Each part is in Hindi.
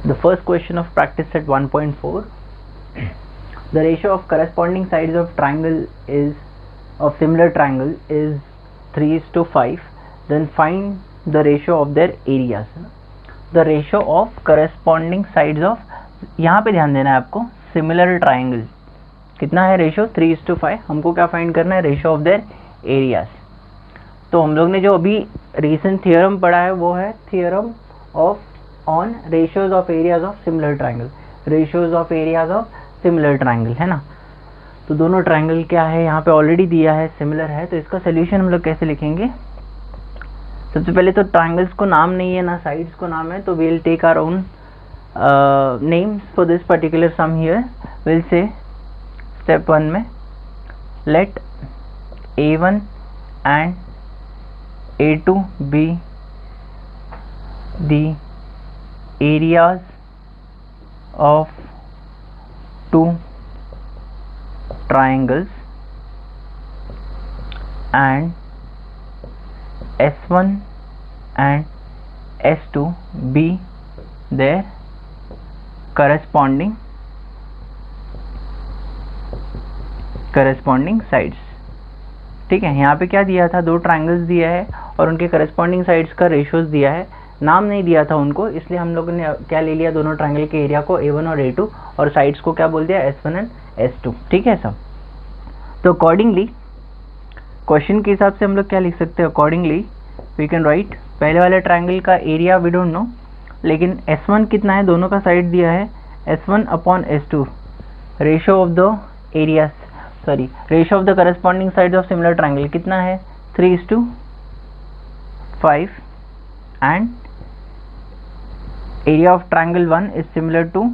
The first question of practice set 1.4. The ratio of corresponding sides of triangle is of similar triangle is 3:5. Then find the ratio of their areas. The ratio of corresponding sides of, यहाँ पे ध्यान देना है आपको, सिमिलर ट्राइंगल कितना है रेशियो 3:5. हमको क्या फाइंड करना है, रेशियो ऑफ देयर एरियाज. तो हम लोग ने जो अभी रीसेंट थियरम पढ़ा है वो है theorem of on ratios of areas of similar triangle. Ratios of areas of similar triangle है ना. तो दोनों ट्राइंगल क्या है यहाँ पे ऑलरेडी दिया है, सिमिलर है. तो इसका सोल्यूशन हम लोग कैसे लिखेंगे. सबसे पहले तो ट्राइंगल्स को नाम नहीं है ना साइड्स को नाम है, तो we will take our own names for this particular sum here. Will say step 1 में let A1 and A2 be the areas of two triangles and S1 and S2 be their corresponding sides. ठीक है, यहाँ पे क्या दिया था, दो ट्राइंगल्स दिया है और उनके करस्पॉन्डिंग साइड्स का रेशियोज दिया है. नाम नहीं दिया था उनको, इसलिए हम लोगों ने क्या ले लिया, दोनों ट्राइंगल के एरिया को A1 और A2 और साइड्स को क्या बोल दिया, S1 एंड S2. ठीक है सब. तो अकॉर्डिंगली क्वेश्चन के हिसाब से हम लोग क्या लिख सकते हैं, अकॉर्डिंगली वी कैन राइट पहले वाले ट्राइंगल का एरिया वी डोंट नो, लेकिन S1 कितना है, दोनों का साइड दिया है S1 upon S2. Ratio of the areas, sorry ratio of the corresponding sides of similar triangle कितना है 3:5 and area of triangle 1 is similar to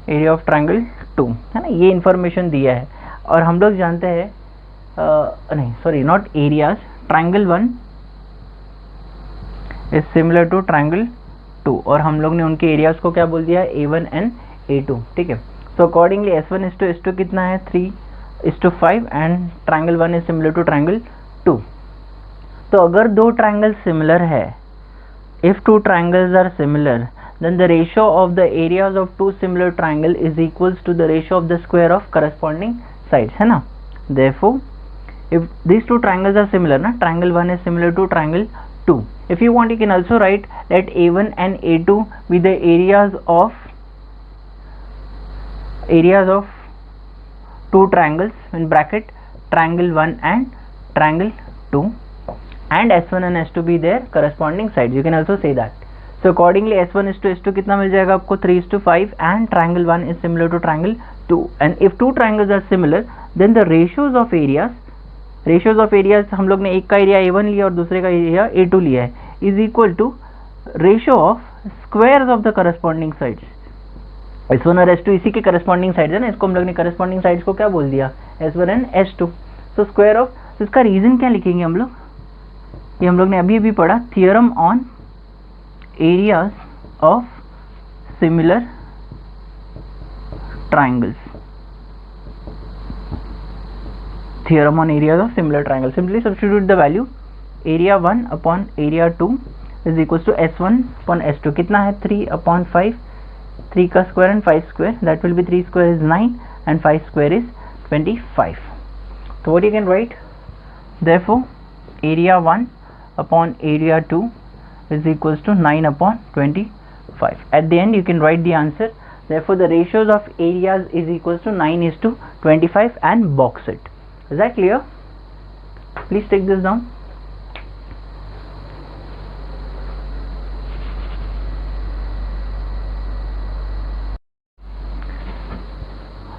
area of triangle 2 है ना. ये इंफॉर्मेशन दिया है और हम लोग जानते हैं नहीं sorry not areas, triangle 1 is similar to triangle 2 और हम लोग ने उनके एरियाज को क्या बोल दिया है, A1 एंड A2. ठीक है. So accordingly S1 is to S2 कितना है 3:5 and triangle 1 is similar to triangle 2. तो अगर दो ट्राइंगल सिमिलर है, if two triangles are similar, then the ratio of the areas of two similar triangle is equals to the ratio of the square of corresponding sides है ना. Therefore if these two triangles are similar ना, triangle 1 is similar to triangle 2. If you want you can also write let A1 and A2 be the areas of two triangles in bracket triangle 1 and triangle 2 and S1 and S2 be their corresponding sides. You can also say that. So accordingly S1 is to S2 कितना मिल जाएगा आपको 3:5 and triangle 1 is similar to triangle 2. And if two triangles are similar then the ratios of areas हम लोग ने एक का एरिया A1 लिया और दूसरे का एरिया A2 लिया है is equal to ratio of squares of the corresponding sides. S1 और S2 इसी के corresponding sides है ना, इसको हम लोग ने corresponding sides को क्या बोल दिया, S1 and S2. So square of, तो इसका रीजन क्या लिखेंगे हम लोग, ये हम लोग ने अभी पढ़ा theorem on areas of similar triangles. Theorem on areas of similar triangle, simply substitute the value area 1 upon area 2 is equal to S1 upon S2 कितना है 3/5, 3 का square and 5 square, that will be 3 square is 9 and 5 square is 25. तो what you can write, therefore area 1 upon area 2 is equals to 9 upon 25. At the end you can write the answer. Therefore the ratios of areas is equals to 9:25 and box it. Is that clear? Please take this down.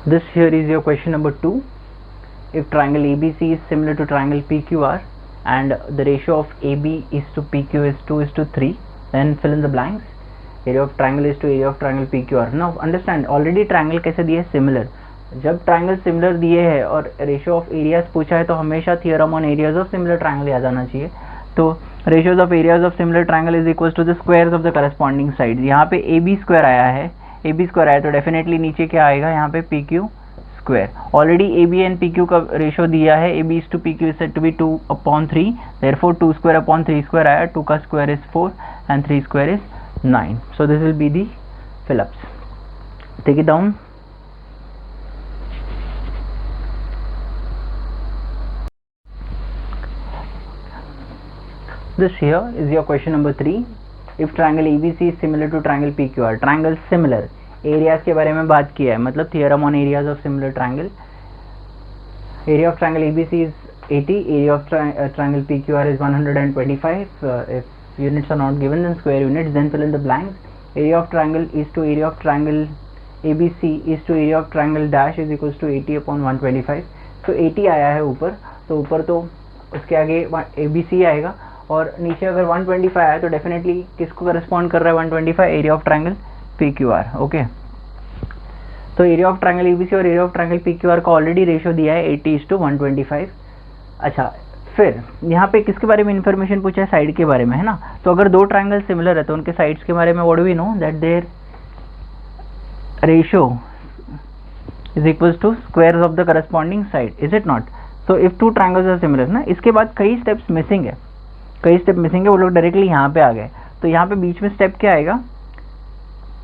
This here is your question number 2. If triangle ABC is similar to triangle PQR and the ratio of AB is to PQ is 2:3, then fill in the blanks. Area of triangle is to area of triangle PQR. Now understand already triangle कैसे दिए, सिमिलर. जब ट्राइंगल सिमिलर दिए हैं और रेशियो ऑफ एरियाज पूछा है तो हमेशा theorem on areas of similar triangle याद आना चाहिए. तो ratios of areas of similar triangle is equal to the squares of the corresponding side. यहाँ पे AB स्क्वायर आया है, AB स्क्वायर आया तो डेफिनेटली नीचे क्या आएगा, यहाँ पे PQ square. Already AB and PQ का रेशियो दिया है, AB is to PQ is said to be 2/3, therefore 2 square upon 3 square आया, 2 का square is 4 and 3 square is 9. So this will be the Phillips. Take it down. This here is your question number 3. If triangle ABC is similar to triangle PQR, triangle similar, areas के बारे में बात किया है, मतलब theorem on areas of similar triangle. Area of triangle ABC is 80, area of triangle PQR is 125. If units are not given, then square units, then fill in the blanks. Area of triangle is to area of triangle ABC is to area of triangle dash is equals to 80 upon 125. So 80 आया है ऊपर, तो ऊपर तो उसके आगे ABC आएगा, और नीचे अगर 125 आया तो डेफिनेटली किसको करस्पॉन्ड कर रहा है 125? Area of triangle PQR. Okay, तो एरिया ऑफ ट्रायंगल ABC और एरिया ऑफ ट्रायंगल PQR का ऑलरेडी रेशियो दिया है 80:125. अच्छा, फिर यहाँ पे किसके बारे में इन्फॉर्मेशन पूछा है? साइड के बारे में, है ना. तो अगर दो ट्रायंगल सिमिलर है तो उनके साइड्स के बारे में what do we know? That their ratio is equals to squares of the corresponding side, is it not? So if two triangles are similar ना, इसके बाद कई स्टेप्स मिसिंग है, वो लोग डायरेक्टली यहाँ पे आ गए. तो यहाँ पे बीच में स्टेप क्या आएगा?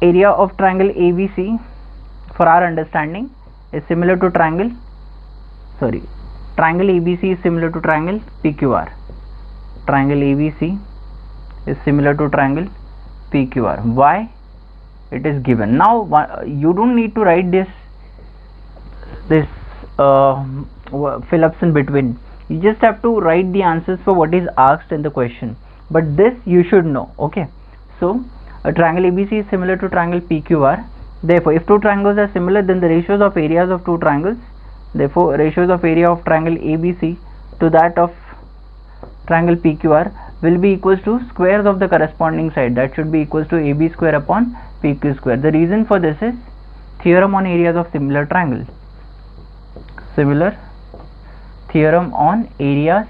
Area of triangle ABC for our understanding is similar to triangle ABC is similar to triangle PQR. Triangle ABC is similar to triangle PQR. Why? It is given. Now you don't need to write this fill-ups in between. You just have to write the answers for what is asked in the question. But this you should know. Okay. So a triangle ABC is similar to triangle PQR. Therefore, if two triangles are similar, then the ratios of areas of two triangles, therefore ratios of area of triangle ABC to that of triangle PQR will be equals to squares of the corresponding side. That should be equals to AB square upon PQ square. The reason for this is theorem on areas of similar triangle. Theorem on areas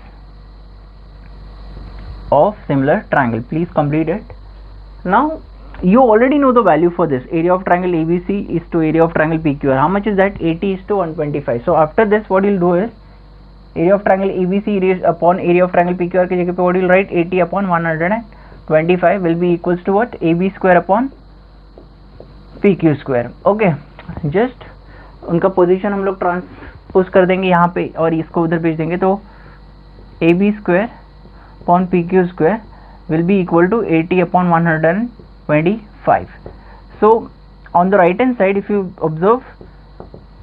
of similar triangle. Please complete it. Now you already know the value for this. Area of triangle ABC is to area of triangle PQR. How much is that? 80:125. So after this, what you'll do is area of triangle ABC raised upon area of triangle PQR के जगह पे what you'll write? 80/125 will be equals to what? AB square upon PQ square. Okay, just उनका पोजीशन हम लोग ट्रांसपोज कर देंगे यहाँ पे और इसको उधर भेज देंगे, तो AB square upon PQ square will be equal to 80/125. So on the right hand side, if you observe,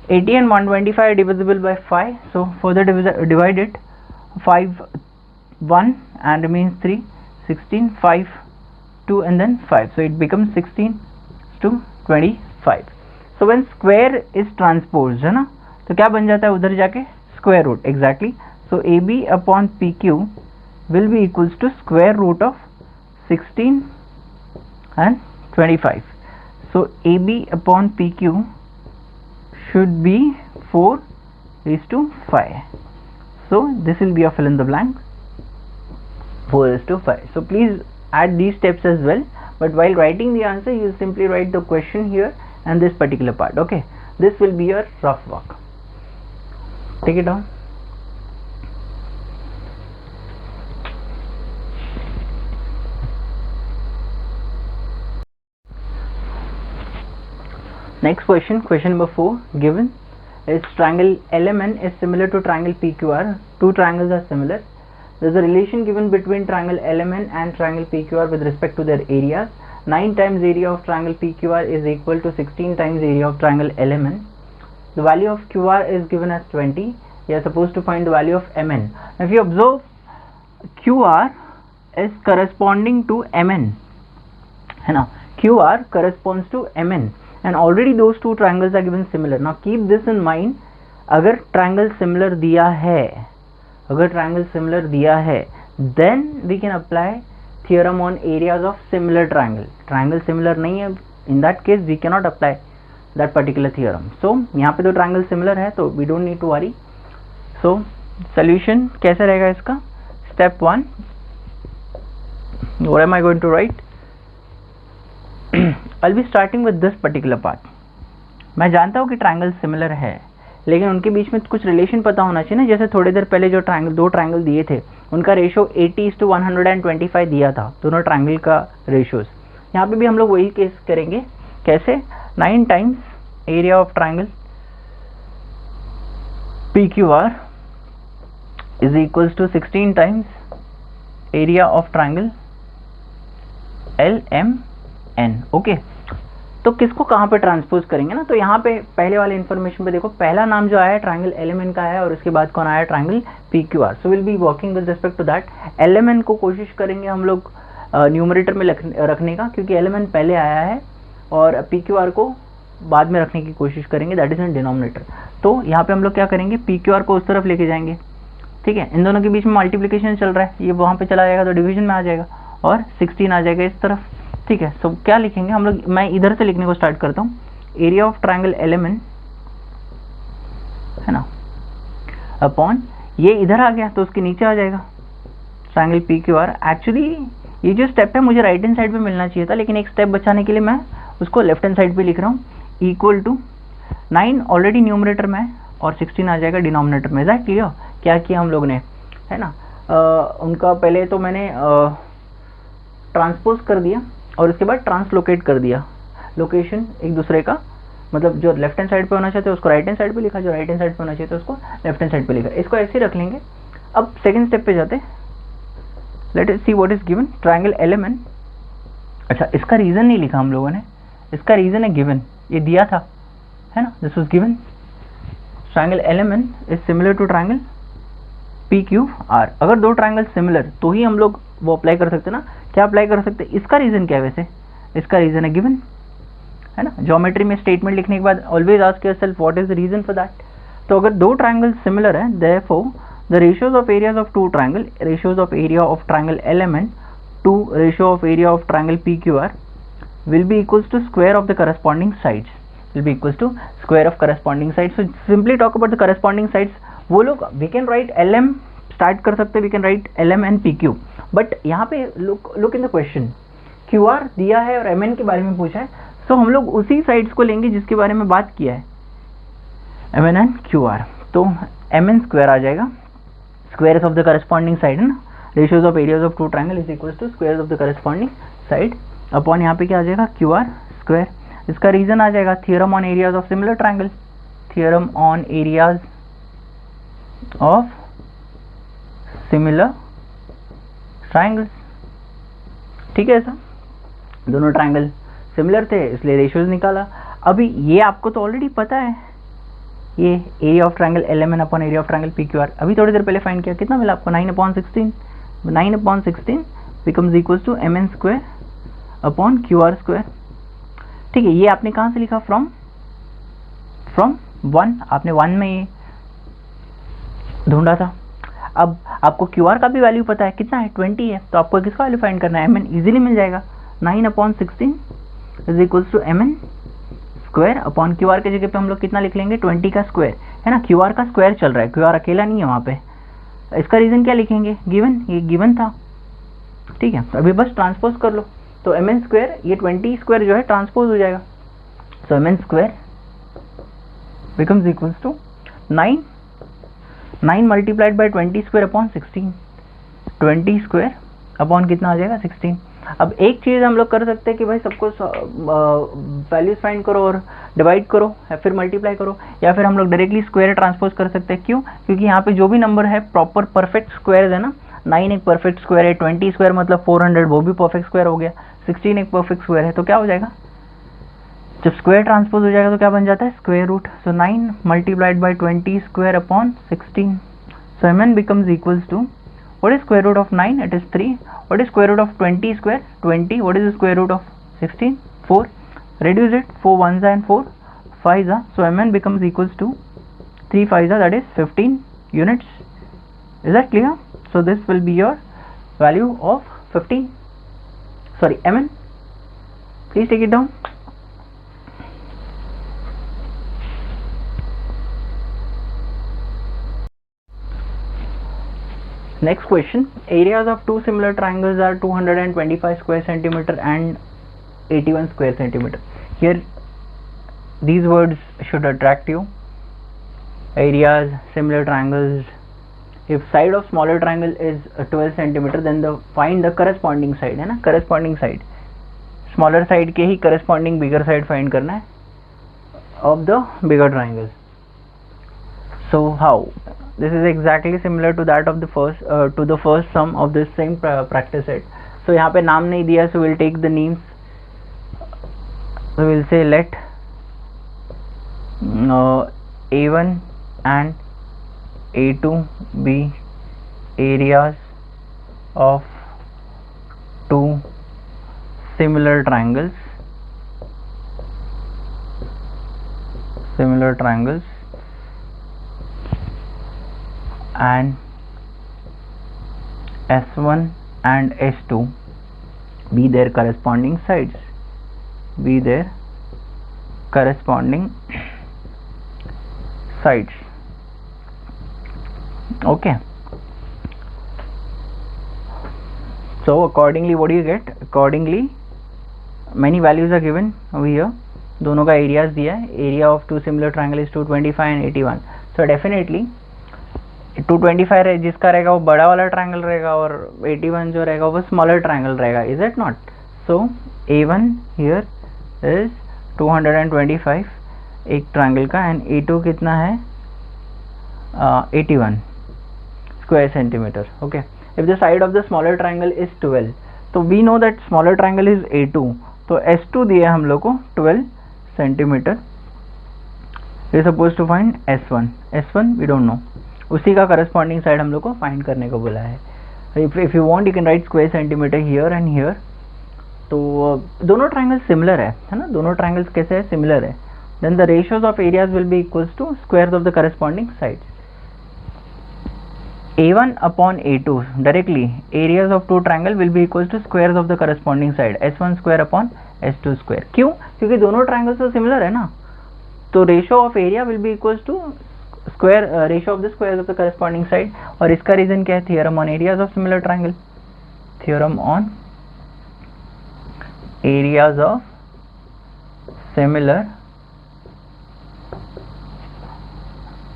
80 and 125 are divisible by 5, so further divide it. 5 1 and remains 3, 16, 5 2 and then 5, so it becomes 16:25. So when square is transposed, है ना, तो क्या बन जाता है उधर जाके? Square root. Exactly. So AB upon PQ will be equals to square root of 16 and 25. So AB upon PQ should be 4:5. So this will be a fill in the blank, 4:5. So please add these steps as well, but while writing the answer you simply write the question here and this particular part. Okay, this will be your rough work. Take it down. Next question, question number 4, given is triangle LMN is similar to triangle PQR. Two triangles are similar. There is a relation given between triangle LMN and triangle PQR with respect to their areas. 9 times area of triangle PQR is equal to 16 times area of triangle LMN. The value of QR is given as 20. You are supposed to find the value of MN. Now if you observe, QR is corresponding to MN, है ना, QR corresponds to MN. And already those two triangles are given similar. Now keep this in mind. अगर triangle similar दिया है, then we can apply theorem on areas of similar triangle. Triangle similar नहीं है, in that case we cannot apply that particular theorem. So यहाँ पे तो triangle similar है, तो we don't need to worry. So solution कैसे रहेगा इसका? Step 1. What am I going to write? I'll be starting with this particular part. मैं जानता हूँ कि ट्राइंगल सिमिलर है, लेकिन उनके बीच में कुछ रिलेशन पता होना चाहिए ना. जैसे थोड़ी देर पहले जो दो ट्राइंगल दिए थे, उनका रेशो 80:125 दिया था, दोनों ट्राइंगल का रेशोज. यहाँ पे भी हम लोग वही केस करेंगे कैसे? 9 times area of triangle PQR is equals to 16 times area of triangle LMN। Okay, तो किसको कहाँ पे ट्रांसपोज करेंगे ना, तो यहाँ पे पहले वाले इन्फॉर्मेशन पे देखो, पहला नाम जो आया है ट्राइंगल LMN का आया और उसके बाद कौन आया? Triangle PQR। So will be working with respect to that. LMN को कोशिश करेंगे हम लोग न्यूमरेटर में रखने का, क्योंकि LMN पहले आया है, और PQR को बाद में रखने की कोशिश करेंगे, दैट इज इन डिनोमिनेटर। तो यहाँ पे हम लोग क्या करेंगे? PQR को उस तरफ लेके जाएंगे, ठीक है। इन दोनों के बीच में मल्टीप्लीकेशन चल रहा है, ये वहाँ पे चला जाएगा तो डिवीजन में आ जाएगा, और 16 आ जाएगा इस तरफ, ठीक है। सो क्या लिखेंगे हम लोग? मैं इधर से लिखने को स्टार्ट करता हूँ। एरिया ऑफ ट्राइंगल LMN है ना, अपॉन ये इधर आ गया तो उसके नीचे आ जाएगा ट्राइंगल PQR। एक्चुअली ये जो स्टेप है मुझे राइट हैंड साइड पे मिलना चाहिए था, लेकिन एक स्टेप बचाने के लिए मैं उसको लेफ्ट हैंड साइड पे लिख रहा हूँ। इक्वल टू 9 ऑलरेडी न्यूमरेटर में है और 16 आ जाएगा डिनोमिनेटर में। Is clear? क्या किया हम लोग ने, है ना, उनका पहले तो मैंने ट्रांसपोज कर दिया और उसके बाद ट्रांसलोकेट कर दिया, लोकेशन एक दूसरे का, मतलब जो लेफ्ट हैंड साइड पे होना चाहते हैं उसको राइट हैंड साइड पे लिखा, जो राइट हैंड साइड पे होना चाहिए तो उसको लेफ्ट हैंड साइड पे लिखा। इसको ऐसे ही रख लेंगे। अब सेकंड स्टेप पे जाते हैं। Let us see what is given triangle LMN। अच्छा, इसका रीजन नहीं लिखा हम लोगों ने, इसका रीजन है गिवन, ये दिया था, है ना, this was given. Triangle LMN is similar to triangle PQR। अगर दो ट्राइंगल सिमिलर तो ही हम लोग वो अप्लाई कर सकते हैं ना। क्या अप्लाई कर सकते हैं? इसका रीजन क्या है? वैसे इसका रीजन है गिवन, है ना। ज्योमेट्री में स्टेटमेंट लिखने के बाद always ask yourself what is the reason for that. तो अगर दो ट्राइंगल सिमिलर है, therefore the ratios of areas of two triangle, ratios of area of triangle LMN to ratio of area of triangle PQR will be equals to square of the corresponding sides, will be equals to square of corresponding sides. So simply talk about the corresponding sides. वो लोग we can write LM start कर सकते हैं, we can write LM and PQ, but यहाँ पे look in the question, QR दिया है और MN के बारे में पूछा है, so हम लोग उसी साइड्स को लेंगे जिसके बारे में बात किया है, MN and QR। तो MN स्क्वायर आ जाएगा, squares of the corresponding side है ना, ratios of areas of two triangle is equal to squares of the corresponding side upon यहाँ पे क्या आ जाएगा? QR square. इसका रीजन आ जाएगा theorem on areas of similar triangle, theorem on areas of similar triangles, ठीक है। ऐसा दोनों ट्राइंगल सिमिलर थे इसलिए रेशियोज निकाला। अभी ये आपको तो ऑलरेडी पता है, ये area of triangle LMN upon area of triangle PQR अभी थोड़ी देर पहले फाइंड किया, कितना मिला आपको? 9/16। 9/16 becomes equal to MN square upon QR square, ठीक है। ये आपने कहाँ से लिखा? फ्रॉम 1, आपने 1 में ये ढूंढा था। अब आपको QR का भी वैल्यू पता है, कितना है? 20 है, तो आपको किसका वैल्यू फाइंड करना है? MN इजीली मिल जाएगा। 9/16 is equal to MN square upon QR के जगह पे हम लोग कितना लिख लेंगे? 20 का स्क्वायर, है ना। QR का स्क्वायर चल रहा है, QR अकेला नहीं है वहाँ पे। इसका रीजन क्या लिखेंगे? गिवन, ये गिवन था, ठीक है। तो अभी बस ट्रांसपोज कर लो, तो MN स्क्वायर, ये 20 स्क्वायर जो है ट्रांसपोज हो जाएगा। So MN square becomes equals to 9 multiplied by 20 square upon 16, 20 square upon कितना आ जाएगा? 16। अब एक चीज़ हम लोग कर सकते हैं कि भाई सबको वैल्यूज फाइंड करो और डिवाइड करो या फिर मल्टीप्लाई करो, या फिर हम लोग डायरेक्टली स्क्वायर ट्रांसपोज कर सकते हैं। क्यों? क्योंकि यहाँ पे जो भी नंबर है प्रॉपर परफेक्ट स्क्वायर है ना। 9 एक परफेक्ट स्क्वायर है, 20 स्क्वायर मतलब 400, वो भी परफेक्ट स्क्वायर हो गया, 16 एक परफेक्ट स्क्वायर है, तो क्या हो जाएगा? जब स्क्वायर ट्रांसपोज हो जाएगा तो क्या बन जाता है? Square root. So 9 multiplied by 20 square upon 16, so MN becomes equals to, what is square root of 9? It is 3. What is square root of 20 square? 20. What is the square root of 16? 4. Reduce it, 4 ones and 4 5s. So MN becomes equals to 3 5s, that is 15 units. Is that clear? So this will be your value of 15. Sorry, MN. Please take it down. Next question, areas of two similar triangles are 225 square centimeter and 81 square centimeter. Here these words should attract you. Areas, similar triangles. If side of smaller triangle is 12 centimeter, then find the corresponding side, है ना, corresponding side. स्मॉलर साइड के ही करस्पॉन्डिंग बिगर साइड फाइंड करना है of the bigger triangle. So how? This is exactly similar to that of the first sum of this same practice set. So यहाँ पे नाम नहीं दिया, so we'll take the names. So we'll say let A1 and A2 be areas of two similar triangles. And S1 and S2 be their corresponding sides. Okay. So accordingly, what do you get? Accordingly, many values are given over here. दोनों का एरियाज दिया है. Area of two similar triangle is 225 and 81. So definitely 225 जिसका रहेगा वो बड़ा वाला ट्राइंगल रहेगा और 81 जो रहेगा वो स्मॉलर ट्राइंगल रहेगा. Is it not? So A1 here is 225 एक ट्राइंगल का एंड A2 कितना है 81 square centimetre. Okay. If the side of the smaller triangle is 12, तो we know that smaller triangle is A2, तो S2 दिया हम लोग को 12 centimetre. We suppose to find S1 we don't know. उसी का करस्पॉन्डिंग साइड हम लोग को फाइंड करने को बोला है. If you want you can right square centimetre here and here. तो दोनों ट्राइंगल्स सिमिलर है ना. दोनों ट्राइंगल्स कैसे है? सिमिलर है. Then the ratios of areas will be equals to squares of the corresponding sides. A1 upon A2 directly areas of two triangle will be equals to squares of the corresponding side. S1 square upon S2 square. क्यों? क्योंकि दोनों ट्राइंगल्स तो सिमिलर है ना. तो ratio of area will be equals to square ratio of the squares of the corresponding side. और इसका रीजन क्या है? Theorem on areas of similar triangle. Theorem on areas of similar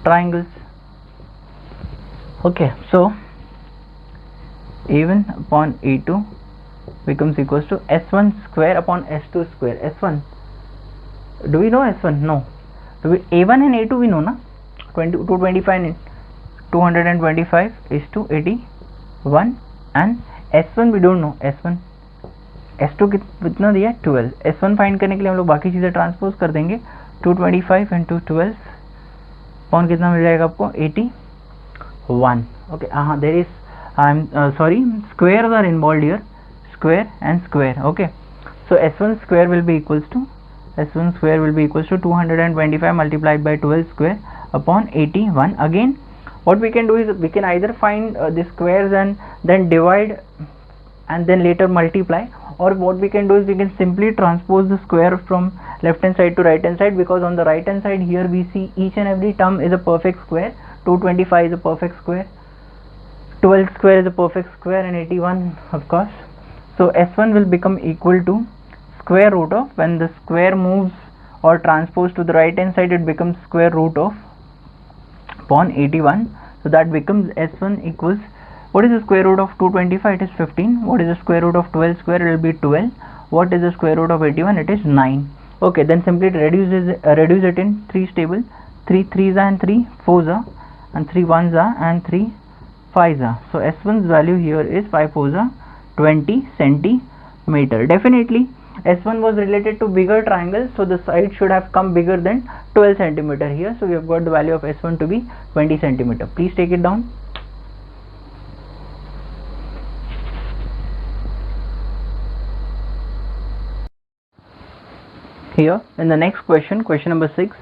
triangles. Okay, so A1 upon A2 becomes equals to S1 square upon S2 square. S1, do we know S1? No. Do we A1 and A2 we know na? 225 and 225 is to 81 and S1 we don't know. S2 कितना दिया? 12. S1 फाइंड करने के लिए हम लोग बाकी चीज़ें ट्रांसपोज कर देंगे. 225 इंटू 12 पॉन कितना मिल जाएगा आपको? 81. ओके. हाँ, there is sorry square R involve here. Square and square. Okay. So S1 square will be equals to 225 multiplied by 12 square upon 81. Again, what we can do is we can either find the squares and then divide and then later multiply, or what we can do is we can simply transpose the square from left hand side to right hand side, because on the right hand side here we see each and every term is a perfect square. 225 is a perfect square, 12 square is a perfect square, and 81 of course. So S1 will become equal to square root of, when the square moves or transposed to the right hand side, it becomes square root of upon 81. So that becomes S1 equals, what is the square root of 225? It is 15. What is the square root of 12 square? It will be 12. What is the square root of 81? It is 9. Okay, then simply reduce it in 3's table. 3 3's are and 3 4's are, and 3 1's are and 3 5's are. So S1's value here is 5 4's are 20 centimeter. Definitely S1 was related to bigger triangle, so the side should have come bigger than 12 centimeter here. So we have got the value of S1 to be 20 centimeter. Please take it down. Here in the next question, question number 6,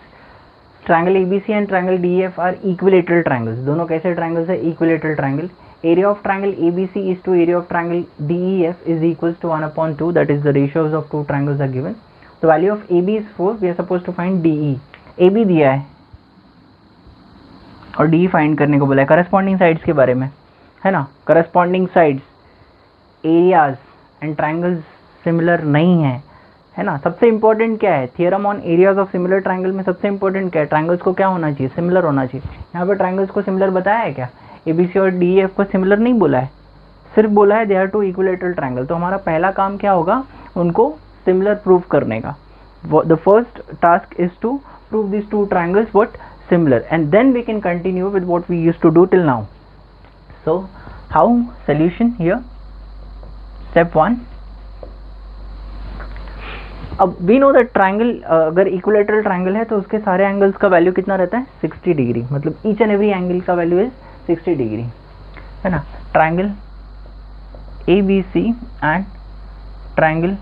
triangle ABC and triangle DEF are equilateral triangles. दोनों कैसे triangles है? Equilateral triangle. Area of triangle ABC is to area of triangle DEF is equals to 1 upon 2. That is the ratios of two triangles are given. The value of AB is 4. We are supposed to find DE. AB दिया है और DE फाइंड करने को बोला है. करस्पॉन्डिंग साइड्स के बारे में है ना. Corresponding sides, areas and triangles similar नहीं है ना. सबसे इंपॉर्टेंट क्या है? Theorem on areas of similar triangle में सबसे इंपॉर्टेंट क्या है? ट्राइंगल्स को क्या होना चाहिए? सिमिलर होना चाहिए. यहाँ पे ट्राइंगल्स को सिमिलर बताया है क्या? ABC और DEF को सिमिलर नहीं बोला है, सिर्फ बोला है they are two equilateral triangle. तो हमारा पहला काम क्या होगा? उनको सिमिलर प्रूव करने का. The first task is to prove these two triangles what similar, and then we can continue with what we used to do till now. So how solution here? Step 1. अब we know that triangle, अगर equilateral triangle है तो उसके सारे angles का value कितना रहता है 60 डिग्री. मतलब each and every angle का value is 60 डिग्री, है ना. Triangle ABC and triangle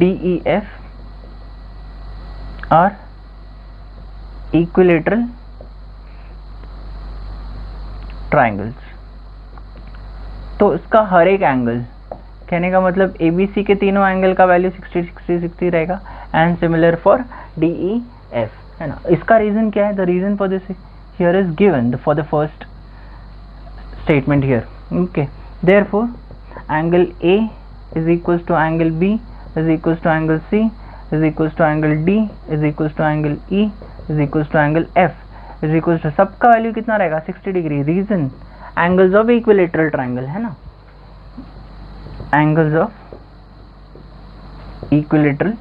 DEF are equilateral triangles. तो इसका हर एक एंगल, कहने का मतलब ABC के तीनों एंगल का वैल्यू 60 60 60 रहेगा, एंड सिमिलर फॉर DEF, है ना. इसका रीजन क्या है? The reason for this here is given for the first statement here. Okay, therefore angle A is equals to angle B is equals to angle C is equals to angle D is equals to angle E is equals to angle F is equals to, सबका वैल्यू कितना रहेगा 60 degree. Reason angles of equilateral triangle, है ना. Angles of equilateral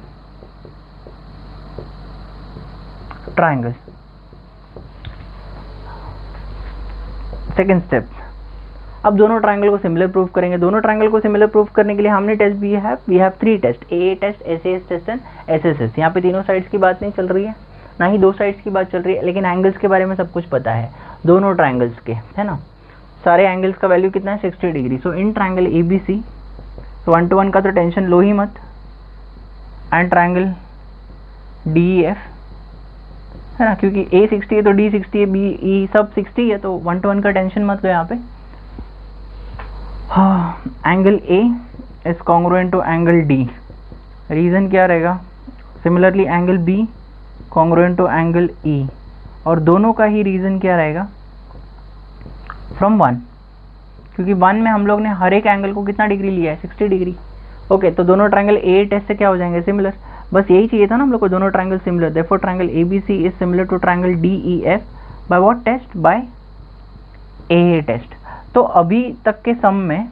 triangle. Second step, अब दोनों ट्रायंगल को सिमिलर प्रूफ करेंगे. दोनों ट्रायंगल को सिमिलर प्रूफ करने के लिए हमने test we have 3 test, AA test, SAS test and SSS. यहाँ पे तीनों साइड्स की बात नहीं चल रही है, ना ही दो साइड्स की बात चल रही है, लेकिन एंगल्स के बारे में सब कुछ पता है दोनों ट्रायंगल्स के, है ना. सारे एंगल्स का वैल्यू कितना है 60 degree. So in triangle ABC 1-to-1 का तो टेंशन लो ही मत, एंड ट्रायंगल DEF, है ना, क्योंकि A 60 है तो D 60 है, B E सब 60 है, तो 1-to-1 का टेंशन मत लो यहाँ पे. Angle A is congruent to angle D. Reason क्या रहेगा? Similarly angle B congruent to angle E, और दोनों का ही रीजन क्या रहेगा? फ्रॉम 1, क्योंकि 1 में हम लोग ने हर एक एंगल को कितना डिग्री लिया है 60 डिग्री. ओके, तो दोनों ट्रायंगल AA टेस्ट से क्या हो जाएंगे सिमिलर. बस यही चाहिए था ना हम लोग को, दोनों triangle similar. Therefore triangle ABC is similar to triangle DEF by what test? By AA test. तो अभी तक के सम में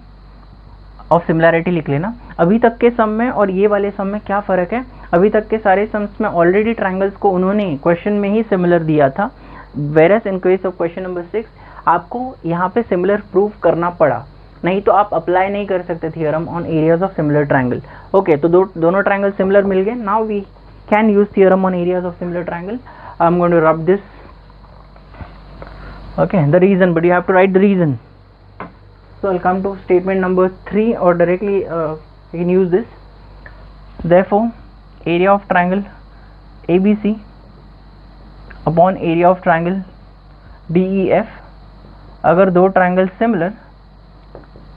ऑफ सिमिलैरिटी लिख लेना. अभी तक के सम में और ये वाले सम में क्या फ़र्क है? अभी तक के सारे सम्स में ऑलरेडी ट्रायंगल्स को उन्होंने क्वेश्चन में ही सिमिलर दिया था, whereas in case of question number 6 आपको यहाँ पे सिमिलर प्रूव करना पड़ा, नहीं तो आप अप्लाई नहीं कर सकते theorem on areas of similar triangle. Okay, तो दोनों ट्रायंगल सिमिलर मिल गए. Now we can use theorem on areas of similar triangle. I am going to rub this. Okay, the reason, but you have to write the reason. So I'll come to statement number 3, or directly you can use this. Therefore, area of triangle ABC upon area of triangle DEF. अगर दो triangles similar,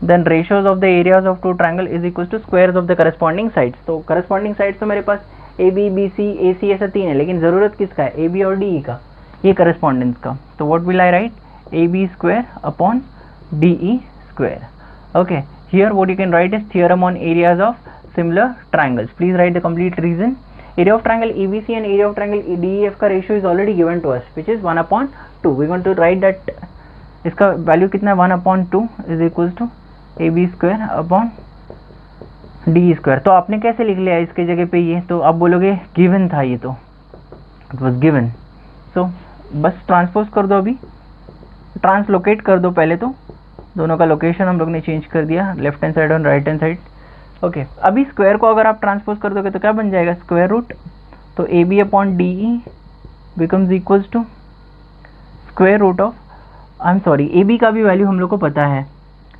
then ratios of the areas of two triangle is equals to squares of the corresponding sides. तो corresponding sides तो मेरे पास AB, BC, AC ऐसा 3 है, लेकिन ज़रूरत किसका है? AB और DE का, ये correspondence का. तो what will I write? AB square upon DE square. Okay, here what you can write is theorem on areas of similar triangles. Please write the complete reason. Area of triangle ABC and area of triangle DEF का ratio is already given to us, which is 1/2. We want to write that इसका वैल्यू कितना है 1/2 is equals to AB square upon DE square. तो आपने कैसे लिख लिया इसके जगह पे ये? तो आप बोलोगे गिवन था ये, तो इट वॉज गिवन. सो बस ट्रांसपोज कर दो, अभी ट्रांसलोकेट कर दो. पहले तो दोनों का लोकेशन हम लोग ने चेंज कर दिया, लेफ्ट हैंड साइड और राइट हैंड साइड. ओके, अभी स्क्वायर को अगर आप ट्रांसपोज कर दोगे तो क्या बन जाएगा? Square root. तो AB upon DE becomes equals to square root of, I am sorry, AB का भी वैल्यू हम लोग को पता है,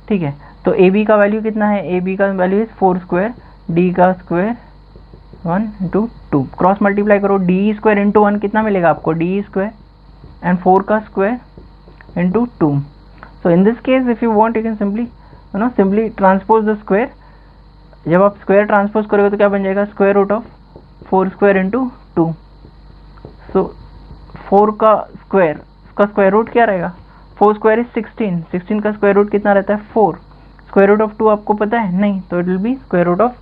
ठीक है. तो AB का वैल्यू कितना है? AB का वैल्यू इज 4 स्क्वायर, D का स्क्वायर 1 इंटू 2. क्रॉस मल्टीप्लाई करो, DE स्क्वायर इंटू 1 कितना मिलेगा आपको? DE स्क्वायर एंड 4 का square into 2. So in this case if you want you can simply transpose the square. जब आप स्क्वायर ट्रांसपोज करोगे तो क्या बन जाएगा? Square root of 4 square into 2. So 4 का स्क्वायर रूट क्या रहेगा? 4 स्क्वायर इज 16. 16 का स्क्वायर रूट कितना रहता है? 4. स्क्वायर रूट ऑफ 2 आपको पता है? नहीं, तो it will be square root of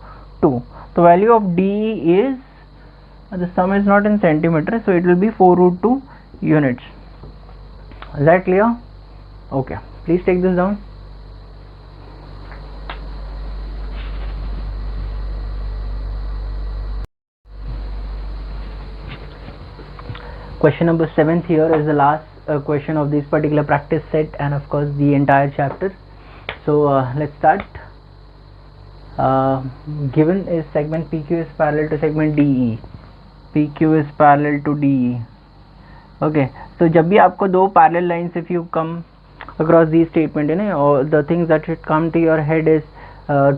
2. तो value of DE is, the sum is not in centimetre, so it will be 4√2 units. Is that clear? Okay, please take this down. So, question number 7th here is the last question of this particular practice set and of course the entire chapter. So let's start. Given is segment PQ is parallel to segment DE. PQ is parallel to DE. Okay, so जब भी आपको दो parallel lines, if you come across these statement, you know, or the things that should come to your head is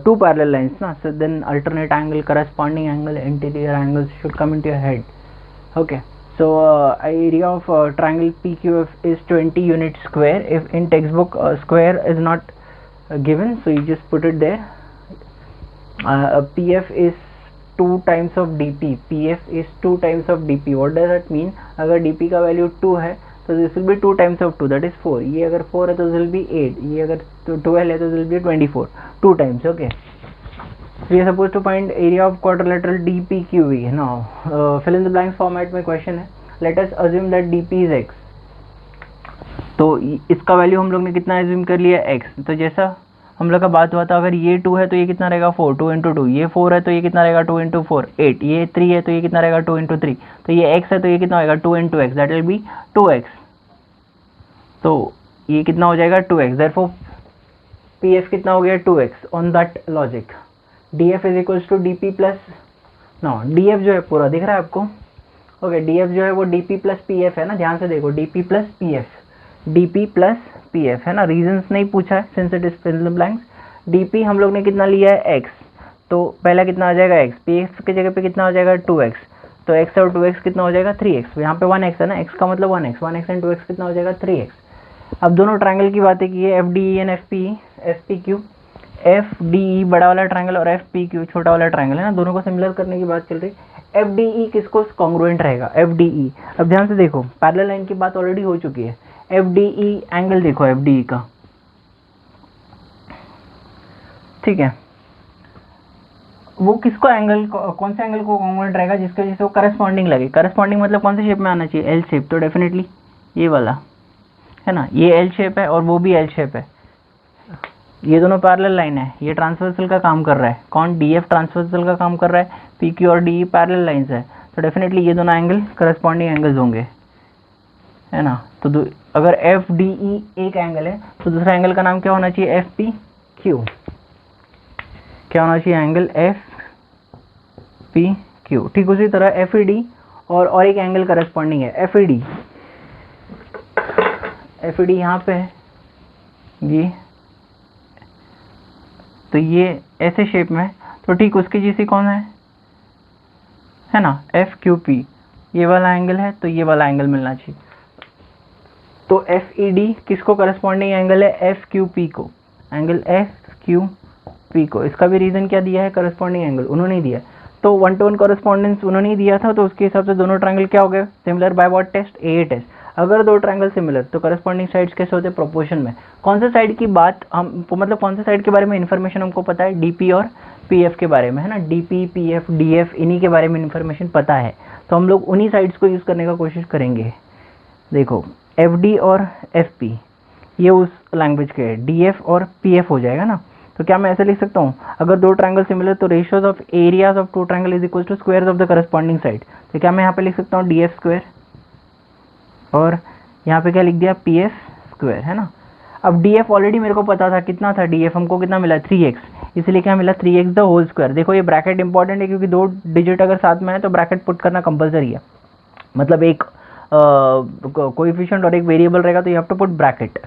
two parallel lines, na? So then alternate angle, corresponding angle, interior angles should come into your head. Okay, so area of triangle PQF is 20 units square. If in textbook square is not given, so you just put it there. PF is 2 times of DP. PF is 2 times of DP. What does that mean? अगर DP का value 2 है तो this will be 2 times of 2, that is 4. ये अगर 4 है तो this will be 8. ये अगर 12 है तो this will be 24. 2 times. Okay. We are supposed to find area of quadrilateral DPQE. Now fill in the blanks format में question है. Let us assume that DP is x. तो इसका वैल्यू हम लोग ने कितना assume कर लिया x. तो जैसा हम लोग का बात हुआ था, अगर ये 2 है तो ये कितना रहेगा 4, 2 into 2. ये 4 है तो ये कितना रहेगा 2 into 4, 8. ये 3 है तो ये कितना रहेगा 2 into 3. तो ये x है तो ये कितना होगा 2 into x, that will be 2x. तो ये कितना हो जाएगा 2x. therefore PF कितना हो गया 2x. on that logic DF is equals to DP plus, no, DF जो है पूरा दिख रहा है आपको. ओके, DF जो है वो DP plus PF है ना, ध्यान से देखो, DP plus PF, DP plus PF है ना. रीजंस नहीं पूछा है since it is fill in the blanks. DP हम लोग ने कितना लिया है x, तो पहला कितना आ जाएगा x, PF की जगह पे कितना हो जाएगा 2x. तो x और 2x कितना हो जाएगा 3x. यहाँ पे 1x है ना, x का मतलब 1x, 1x एंड 2x कितना हो जाएगा 3x. अब दोनों ट्रायंगल की बातें की है, FDE एंड FPQ. FDE बड़ा वाला ट्रायंगल और FPQ छोटा वाला ट्रायंगल है ना, दोनों को सिमिलर करने की बात चल रही. FDE किसको कॉन्ग्रुएंट रहेगा, FDE. अब ध्यान से देखो, पैरेलल लाइन की बात ऑलरेडी हो चुकी है. FDE एंगल देखो FDE का, ठीक है, वो किसको एंगल, कौन से एंगल को कॉन्ग्रुएंट रहेगा, जिसके वजह से वो करस्पॉन्डिंग लगे. करस्पॉन्डिंग मतलब कौन से शेप में आना चाहिए, एल शेप. तो डेफिनेटली ये वाला है ना, ये एल शेप है और वो भी एल शेप है. ये दोनों पैरेलल लाइन है, ये ट्रांसवर्सल का काम कर रहा है. कौन, DF ट्रांसवर्सल का काम कर रहा है, PQ और DE पैरेलल लाइंस है. तो डेफिनेटली ये दोनों एंगल करस्पॉन्डिंग एंगल्स होंगे, है ना. तो अगर FDE एक एंगल है तो दूसरा एंगल का नाम क्या होना चाहिए, FPQ. क्या होना चाहिए, एंगल FPQ. ठीक उसी तरह FED और एक एंगल करस्पॉन्डिंग है FED. FED यहाँ पे है ये, तो ये ऐसे शेप में, तो ठीक उसकी जैसी कौन है ना, FQP. ये वाला एंगल है तो ये वाला एंगल मिलना चाहिए. तो FED किसको करस्पॉन्डिंग एंगल है, FQP को, एंगल FQP को. इसका भी रीजन क्या दिया है, करस्पॉन्डिंग एंगल उन्होंने ही दिया. तो 1-to-1 कॉरेस्पॉन्डेंस उन्होंने ही दिया था, तो उसके हिसाब से दोनों ट्रायंगल क्या हो गए, similar by what test, AA test. अगर दो ट्रायंगल सिमिलर तो करस्पॉन्डिंग साइड्स कैसे होते हैं, प्रोपोर्शन में. कौन से साइड की बात हम, मतलब कौन से साइड के बारे में इन्फॉर्मेशन हमको पता है, DP और PF के बारे में, है ना. DP, PF, DF इन्हीं के बारे में इन्फॉर्मेशन पता है, तो हम लोग उन्हीं साइड्स को यूज़ करने का कोशिश करेंगे. देखो FD और FP ये उस लैंग्वेज के है, DF और PF हो जाएगा ना. तो क्या मैं ऐसे लिख सकता हूँ, अगर दो ट्रायंगल सिमिलर तो ratios of areas of two triangle is equal to squares of the corresponding side. तो क्या मैं यहाँ पे लिख सकता हूँ DF स्क्वायर, और यहाँ पे क्या लिख दिया PF स्क्वायर, है ना. अब DF ऑलरेडी मेरे को पता था, कितना था DF, हमको कितना मिला 3x, इसलिए क्या मिला 3x द होल स्क्वायर. देखो ये ब्रैकेट इंपॉर्टेंट है क्योंकि दो डिजिट अगर साथ में है तो ब्रैकेट पुट करना कंपलसरी है. मतलब एक कोएफिशिएंट और एक वेरिएबल रहेगा तो you have to put bracket.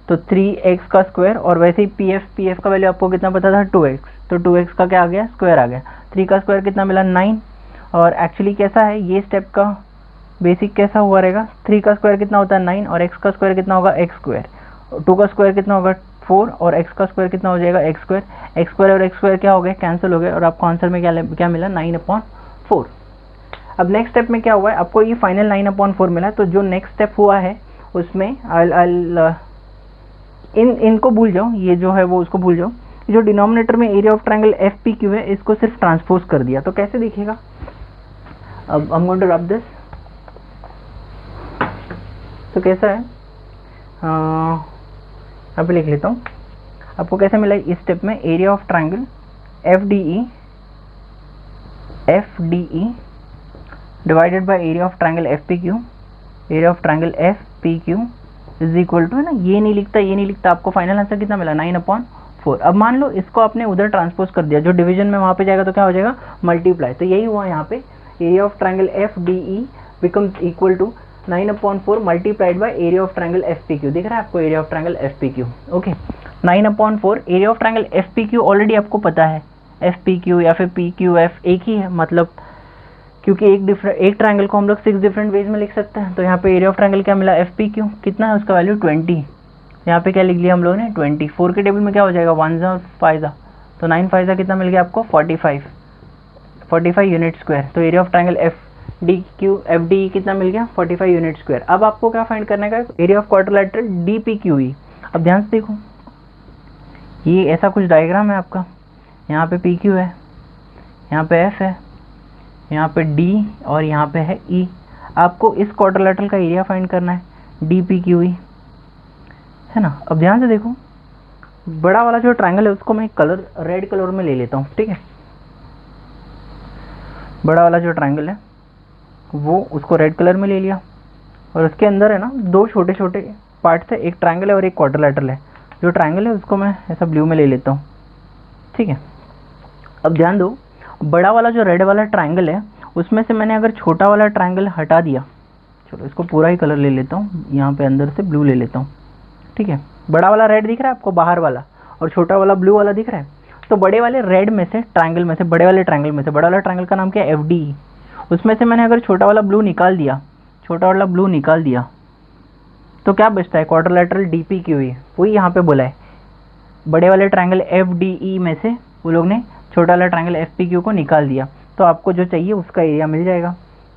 तो 3x का स्क्वायर, और वैसे ही PF का वैल्यू आपको कितना पता था 2x, तो 2x का क्या आ गया, स्क्वायर आ गया. 3 का स्क्वायर कितना मिला 9. और एक्चुअली कैसा है ये स्टेप का बेसिक कैसा हुआ रहेगा, 3 का स्क्वायर कितना होता है 9 और x का स्क्वायर कितना होगा x स्क्वायर. 2 का स्क्वायर कितना होगा 4 और x का स्क्वायर कितना हो जाएगा x स्क्वायर. x स्क्वायर और x स्क्वायर क्या हो गए, कैंसिल हो गए, और आपको आंसर में क्या मिला 9/4. अब नेक्स्ट स्टेप में क्या हुआ है, आपको ये फाइनल 9/4 मिला. तो जो नेक्स्ट स्टेप हुआ है उसमें इनको भूल जाओ, ये जो है वो उसको भूल जाओ. जो डिनोमिनेटर में एरिया ऑफ ट्रायंगल FPQ है इसको सिर्फ ट्रांसपोज कर दिया. तो कैसे दिखेगा, अब I am going to rub this. तो कैसा है, यहाँ पे लिख लेता हूँ. आपको कैसे मिला इस स्टेप में, area of triangle FDE divided by area of triangle FPQ area of triangle F P Q is equal to, है ना, ये नहीं लिखता, आपको फाइनल आंसर कितना मिला 9/4। अब मान लो इसको आपने उधर ट्रांसपोज कर दिया, जो डिवीजन में वहाँ पे जाएगा तो क्या हो जाएगा, मल्टीप्लाई। तो यही हुआ यहाँ पे, area of triangle F D E becomes equal to 9/4 multiplied by area of triangle F P Q. दिख रहा है आपको area of triangle F P Q. Okay, 9/4 area of triangle F P Q already आपको पता है, एफ पी क्यू या फिर पी क्यू एफ एक ही है, मतलब क्योंकि एक ट्राइंगल को हम लोग 6 डिफरेंट वेज में लिख सकते हैं। तो यहाँ पे एरिया ऑफ ट्राइंगल क्या मिला, एफ पी क्यू, कितना है उसका वैल्यू 20। यहाँ पे क्या लिख लिया हम लोग ने 20। 4 के टेबल में क्या हो जाएगा 1 और 5, तो 9 5 कितना मिल गया आपको 45 यूनिट स्क्वायर। तो area of triangle F D कितना मिल गया 45 यूनिट स्क्वायर। अब आपको क्या फाइंड करने का, area of quadrilateral D P Q E. अब ध्यान से देखो, ये ऐसा कुछ डायग्राम है आपका, यहाँ पे पी क्यू है, यहाँ पे एफ है, यहाँ पे डी और यहाँ पे है ई। आपको इस क्वाड्रिलेटरल का एरिया फाइंड करना है, डी पी क्यू ई, है ना। अब ध्यान से देखो, बड़ा वाला जो ट्रायंगल है उसको मैं कलर रेड कलर में ले लेता हूँ, ठीक है। बड़ा वाला जो ट्रायंगल है वो उसको रेड कलर में ले लिया, और उसके अंदर है ना 2 छोटे छोटे पार्ट्स है, एक ट्रायंगल है और एक क्वाड्रिलेटरल है। जो ट्रायंगल है उसको मैं ऐसा ब्लू में ले लेता हूँ, ठीक है। अब ध्यान दो, बड़ा वाला जो रेड वाला ट्रायंगल है उसमें से मैंने अगर छोटा वाला ट्रायंगल हटा दिया, चलो इसको पूरा ही कलर ले लेता हूँ, यहाँ पे अंदर से ब्लू ले लेता हूँ, ठीक है। बड़ा वाला रेड दिख रहा है आपको बाहर वाला, और छोटा वाला ब्लू वाला दिख रहा है। तो बड़े वाले रेड में से ट्रायंगल में से, बड़े वाले ट्रायंगल में से, बड़ा वाला ट्रायंगल का नाम क्या है एफ डी, उसमें से मैंने अगर छोटा वाला ब्लू निकाल दिया, तो क्या बचता है quadrilateral D P Q E, वही यहाँ पे बोला है। बड़े वाले ट्रायंगल एफ डी ई में से वो लोग ने छोटा वाला ट्रायंगल एफ पी क्यू को निकाल दिया, तो आपको जो चाहिए उसका एरिया मिल जाएगा।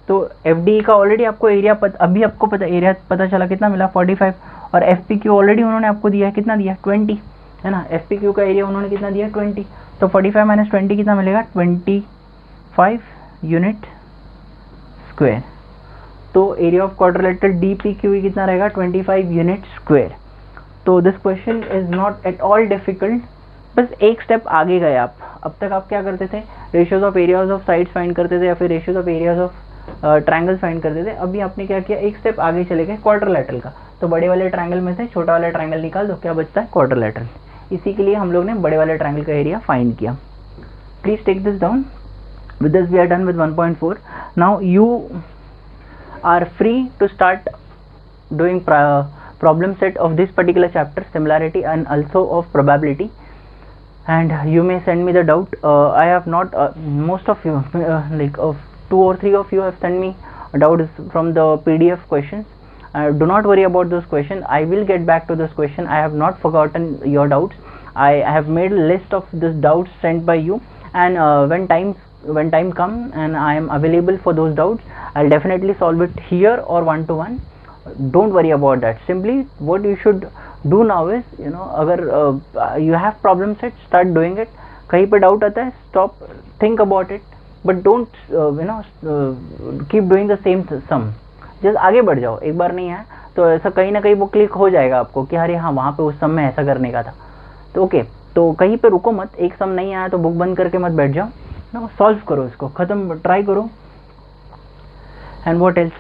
तो एफ डी ई का ऑलरेडी आपको एरिया अभी आपको एरिया पता चला कितना मिला 45, और एफ पी क्यू ऑलरेडी उन्होंने आपको दिया है, कितना दिया 20, है ना। एफ पी क्यू का एरिया उन्होंने कितना दिया 20, तो 45 माइनस 20 कितना मिलेगा 25 यूनिट स्क्वायर। तो area of quadrilateral D P Q E कितना रहेगा 25 यूनिट स्क्वायर। तो this question is not at all difficult, बस एक स्टेप आगे गए आप। अब तक आप क्या करते थे, ratios of areas of sides find करते थे या फिर ratios of areas of triangles find करते थे। अभी आपने क्या किया, एक स्टेप आगे चले गए क्वाड्रिलेटरल का। तो बड़े वाले ट्रायंगल में से छोटा वाला ट्रायंगल निकाल दो, क्या बचता है क्वाड्रिलेटरल। इसी के लिए हम लोग ने बड़े वाले ट्रायंगल का एरिया फाइंड किया। Please take this down. With this we are done with 1.4. Now you are free to start doing problem set of this particular chapter, similarity and also of probability, and you may send me the doubt. I have not most of you like 2 or 3 of you have sent me doubts from the PDF questions. Do not worry about those questions. I will get back to this question. I have not forgotten your doubts. I have made a list of these doubts sent by you, and when time come and I am available for those doubts, I'll definitely solve it here or one to one. Don't worry about that. Simply what you should do now is, you know, अगर you have problem set, start doing it. कहीं पे doubt आता है, stop, think about it, but don't keep doing the same sum. just आगे बढ़ जाओ। एक बार नहीं है तो ऐसा कहीं ना कहीं वो क्लिक हो जाएगा आपको कि अरे हाँ वहाँ पे उस सम में ऐसा करने का था। तो ओके, तो कहीं पे रुको मत, एक सम नहीं आया तो बुक बंद करके मत बैठ जाओ, no, सॉल्व करो इसको, खत्म, ट्राई करो। And what else,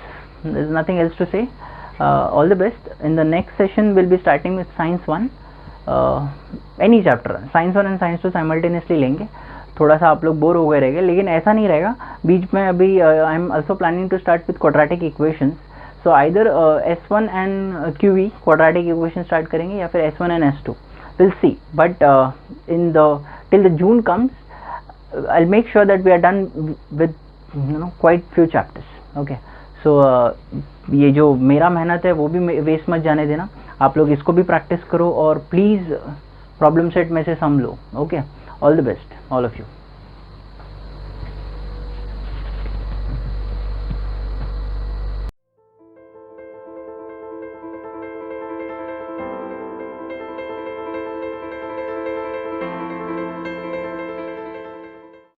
there is nothing else to say. All the best. In the next session will be starting with science 1, any chapter, science 1 and science 2 simultaneously लेंगे। थोड़ा सा आप लोग बोर हो गए रहेंगे, लेकिन ऐसा नहीं रहेगा। बीच में अभी I am also planning to start with quadratic equations, so either S1 and QE quadratic equation start करेंगे या फिर S1 and S2, will see. But in the till the June comes I'll make sure that we are done with quite few chapters. Okay, so ये जो मेरा मेहनत है वो भी वेस्ट मत जाने देना। आप लोग इसको भी प्रैक्टिस करो और प्लीज़ प्रॉब्लम सेट में से सम लो। Okay, all the best all of you.